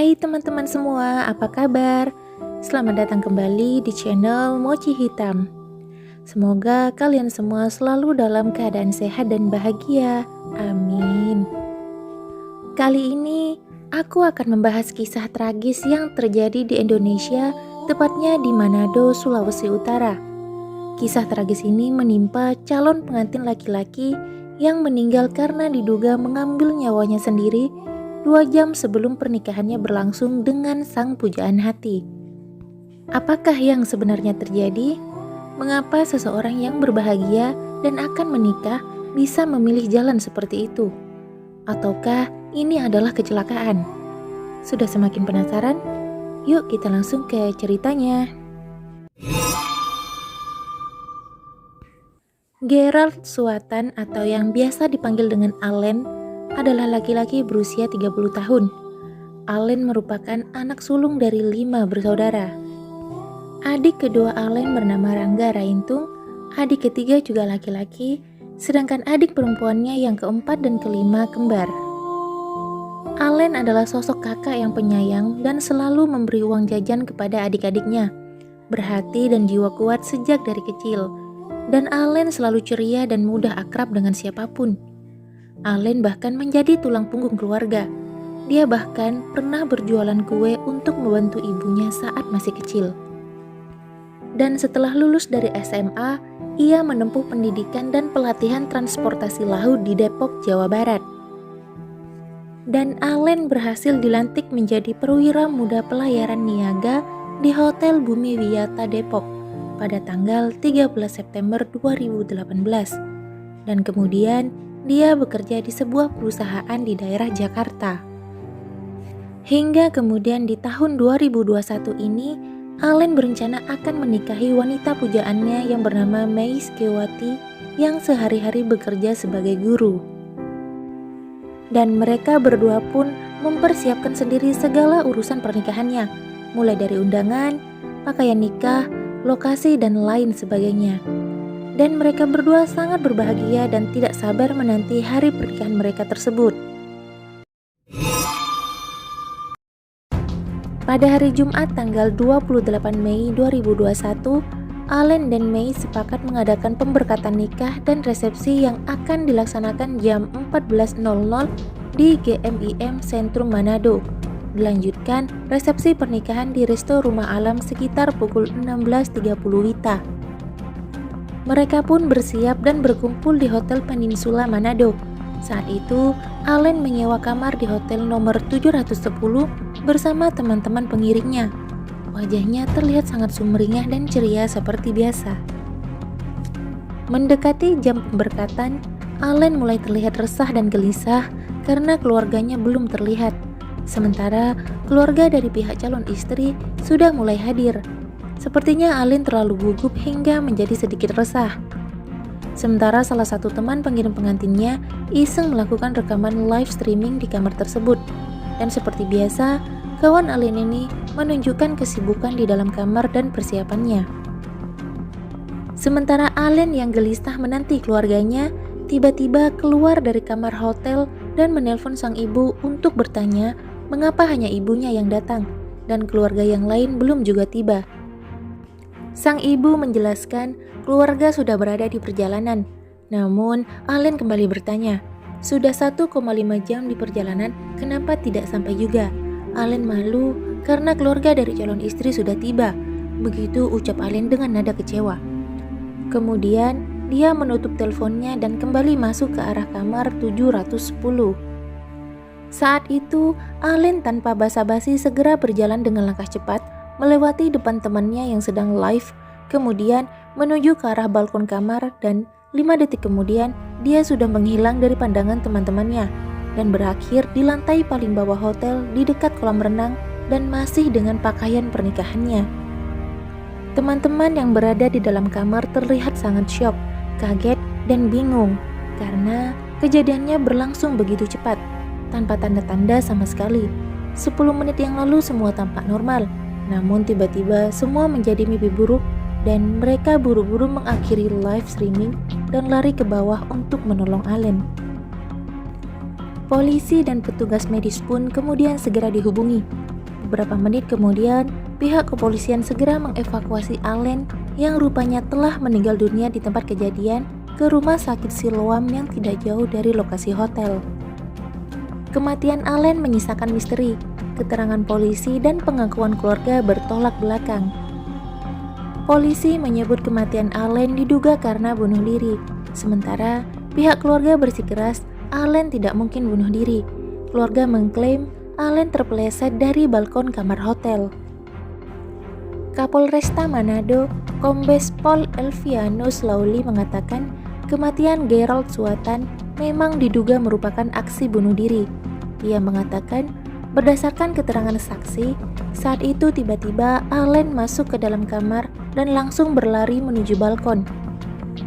Hai teman-teman semua, apa kabar? Selamat datang kembali di channel Mochi Hitam. Semoga kalian semua selalu dalam keadaan sehat dan bahagia. Amin. Kali ini aku akan membahas kisah tragis yang terjadi di Indonesia, tepatnya di Manado, Sulawesi Utara. Kisah tragis ini menimpa calon pengantin laki-laki yang meninggal karena diduga mengambil nyawanya sendiri 2 jam sebelum pernikahannya berlangsung dengan sang pujaan hati. Apakah yang sebenarnya terjadi? Mengapa seseorang yang berbahagia dan akan menikah bisa memilih jalan seperti itu? Ataukah ini adalah kecelakaan? Sudah semakin penasaran? Yuk kita langsung ke ceritanya. Gerald Suatan atau yang biasa dipanggil dengan Allen adalah laki-laki berusia 30 tahun. Allen merupakan anak sulung dari 5 bersaudara. Adik kedua Allen bernama Rangga Raintung, adik ketiga juga laki-laki, sedangkan adik perempuannya yang keempat dan kelima kembar. Allen adalah sosok kakak yang penyayang dan selalu memberi uang jajan kepada adik-adiknya. Berhati dan jiwa kuat sejak dari kecil, dan Allen selalu ceria dan mudah akrab dengan siapapun. Allen bahkan menjadi tulang punggung keluarga. Dia bahkan pernah berjualan kue untuk membantu ibunya saat masih kecil. Dan setelah lulus dari SMA, ia menempuh pendidikan dan pelatihan transportasi laut di Depok, Jawa Barat. Dan Allen berhasil dilantik menjadi perwira muda pelayaran niaga di Hotel Bumi Wiyata Depok pada tanggal 13 September 2018. Dan kemudian dia bekerja di sebuah perusahaan di daerah Jakarta. Hingga kemudian di tahun 2021 ini, Allen berencana akan menikahi wanita pujaannya yang bernama Meis Kewati yang sehari-hari bekerja sebagai guru. Dan mereka berdua pun mempersiapkan sendiri segala urusan pernikahannya, mulai dari undangan, pakaian nikah, lokasi, dan lain sebagainya. Dan mereka berdua sangat berbahagia dan tidak sabar menanti hari pernikahan mereka tersebut. Pada hari Jumat tanggal 28 Mei 2021, Allen dan Mei sepakat mengadakan pemberkatan nikah dan resepsi yang akan dilaksanakan jam 14.00 di GMIM Sentrum Manado. Dilanjutkan resepsi pernikahan di Resto Rumah Alam sekitar pukul 16.30 WITA. Mereka pun bersiap dan berkumpul di Hotel Peninsula Manado. Saat itu, Allen menyewa kamar di hotel nomor 710 bersama teman-teman pengiringnya. Wajahnya terlihat sangat sumringah dan ceria seperti biasa. Mendekati jam pemberkatan, Allen mulai terlihat resah dan gelisah karena keluarganya belum terlihat. Sementara keluarga dari pihak calon istri sudah mulai hadir. Sepertinya Allen terlalu gugup hingga menjadi sedikit resah. Sementara salah satu teman pengirim pengantinnya iseng melakukan rekaman live streaming di kamar tersebut. Dan seperti biasa, kawan Allen ini menunjukkan kesibukan di dalam kamar dan persiapannya. Sementara Allen yang gelisah menanti keluarganya, tiba-tiba keluar dari kamar hotel dan menelpon sang ibu untuk bertanya mengapa hanya ibunya yang datang dan keluarga yang lain belum juga tiba. Sang ibu menjelaskan keluarga sudah berada di perjalanan. Namun Allen kembali bertanya, sudah 1,5 jam di perjalanan, kenapa tidak sampai juga? Allen malu karena keluarga dari calon istri sudah tiba. Begitu ucap Allen dengan nada kecewa. Kemudian dia menutup teleponnya dan kembali masuk ke arah kamar 710. Saat itu Allen tanpa basa-basi segera berjalan dengan langkah cepat melewati depan temannya yang sedang live, kemudian menuju ke arah balkon kamar dan 5 detik kemudian dia sudah menghilang dari pandangan teman-temannya dan berakhir di lantai paling bawah hotel di dekat kolam renang dan masih dengan pakaian pernikahannya. Teman-teman yang berada di dalam kamar terlihat sangat syok, kaget, dan bingung karena kejadiannya berlangsung begitu cepat, tanpa tanda-tanda sama sekali. 10 menit yang lalu semua tampak normal. Namun tiba-tiba semua menjadi mimpi buruk dan mereka buru-buru mengakhiri live streaming dan lari ke bawah untuk menolong Allen. Polisi dan petugas medis pun kemudian segera dihubungi. Beberapa menit kemudian, pihak kepolisian segera mengevakuasi Allen yang rupanya telah meninggal dunia di tempat kejadian ke rumah sakit Siloam yang tidak jauh dari lokasi hotel. Kematian Allen menyisakan misteri, keterangan polisi dan pengakuan keluarga bertolak belakang. Polisi menyebut kematian Allen diduga karena bunuh diri, sementara pihak keluarga bersikeras Allen tidak mungkin bunuh diri. Keluarga mengklaim Allen terpeleset dari balkon kamar hotel. Kapolresta Manado, Kombes Pol Elvianus Lauli mengatakan kematian Gerald Suatan memang diduga merupakan aksi bunuh diri. Ia mengatakan, berdasarkan keterangan saksi, saat itu tiba-tiba Allen masuk ke dalam kamar dan langsung berlari menuju balkon.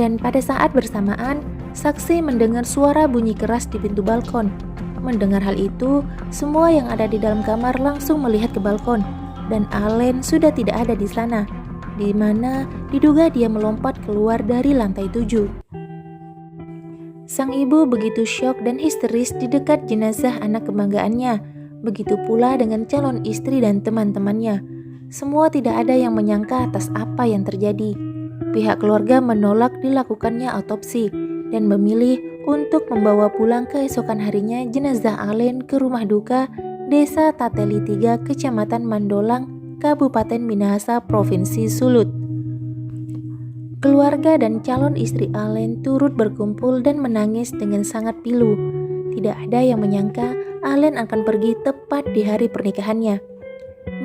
Dan pada saat bersamaan, saksi mendengar suara bunyi keras di pintu balkon. Mendengar hal itu, semua yang ada di dalam kamar langsung melihat ke balkon, dan Allen sudah tidak ada di sana, di mana diduga dia melompat keluar dari lantai 7. Sang ibu begitu syok dan histeris di dekat jenazah anak kebanggaannya, begitu pula dengan calon istri dan teman-temannya. Semua tidak ada yang menyangka atas apa yang terjadi. Pihak keluarga menolak dilakukannya otopsi dan memilih untuk membawa pulang keesokan harinya jenazah Allen ke rumah duka Desa Tateli 3, Kecamatan Mandolang, Kabupaten Minahasa, Provinsi Sulut. Keluarga dan calon istri Allen turut berkumpul dan menangis dengan sangat pilu. Tidak ada yang menyangka Allen akan pergi tepat di hari pernikahannya.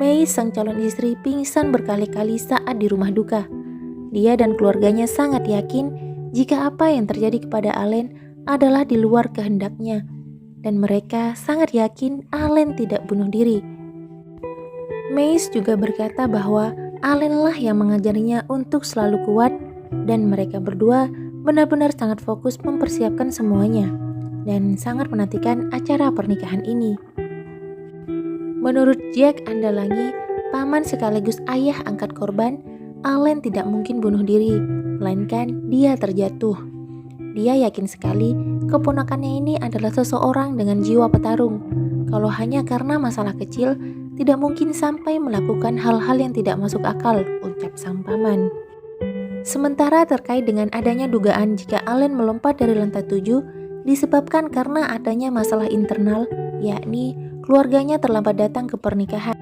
Mei, sang calon istri, pingsan berkali-kali saat di rumah duka. Dia dan keluarganya sangat yakin jika apa yang terjadi kepada Allen adalah di luar kehendaknya, dan mereka sangat yakin Allen tidak bunuh diri. Mace juga berkata bahwa Allen lah yang mengajarinya untuk selalu kuat, dan mereka berdua benar-benar sangat fokus mempersiapkan semuanya dan sangat menantikan acara pernikahan ini. Menurut Jack Andalangi, paman sekaligus ayah angkat korban, Allen tidak mungkin bunuh diri, melainkan dia terjatuh. Dia yakin sekali keponakannya ini adalah seseorang dengan jiwa petarung. Kalau hanya karena masalah kecil, tidak mungkin sampai melakukan hal-hal yang tidak masuk akal, ucap sang paman. Sementara terkait dengan adanya dugaan jika Allen melompat dari lantai 7 disebabkan karena adanya masalah internal, yakni keluarganya terlambat datang ke pernikahan.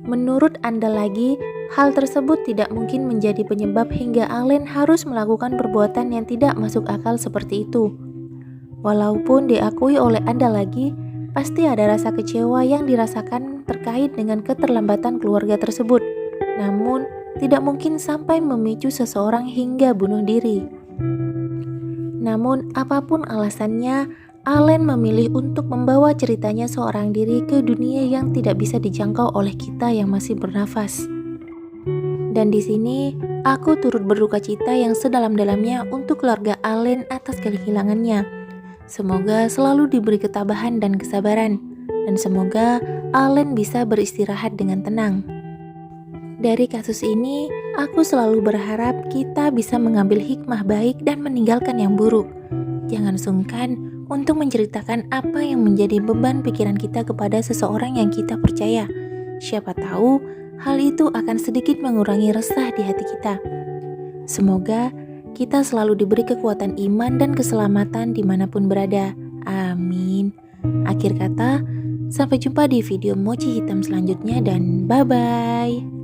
Menurut Andalagi, hal tersebut tidak mungkin menjadi penyebab hingga Allen harus melakukan perbuatan yang tidak masuk akal seperti itu. Walaupun diakui oleh Andalagi, pasti ada rasa kecewa yang dirasakan terkait dengan keterlambatan keluarga tersebut. Namun, tidak mungkin sampai memicu seseorang hingga bunuh diri. Namun, apapun alasannya, Allen memilih untuk membawa ceritanya seorang diri ke dunia yang tidak bisa dijangkau oleh kita yang masih bernafas. Dan di sini, aku turut berduka cita yang sedalam-dalamnya untuk keluarga Allen atas kehilangannya. Semoga selalu diberi ketabahan dan kesabaran, dan semoga Allen bisa beristirahat dengan tenang. Dari kasus ini, aku selalu berharap kita bisa mengambil hikmah baik dan meninggalkan yang buruk. Jangan sungkan untuk menceritakan apa yang menjadi beban pikiran kita kepada seseorang yang kita percaya. Siapa tahu hal itu akan sedikit mengurangi resah di hati kita. Semoga kita selalu diberi kekuatan iman dan keselamatan dimanapun berada. Amin. Akhir kata, sampai jumpa di video Mochi Hitam selanjutnya dan bye-bye.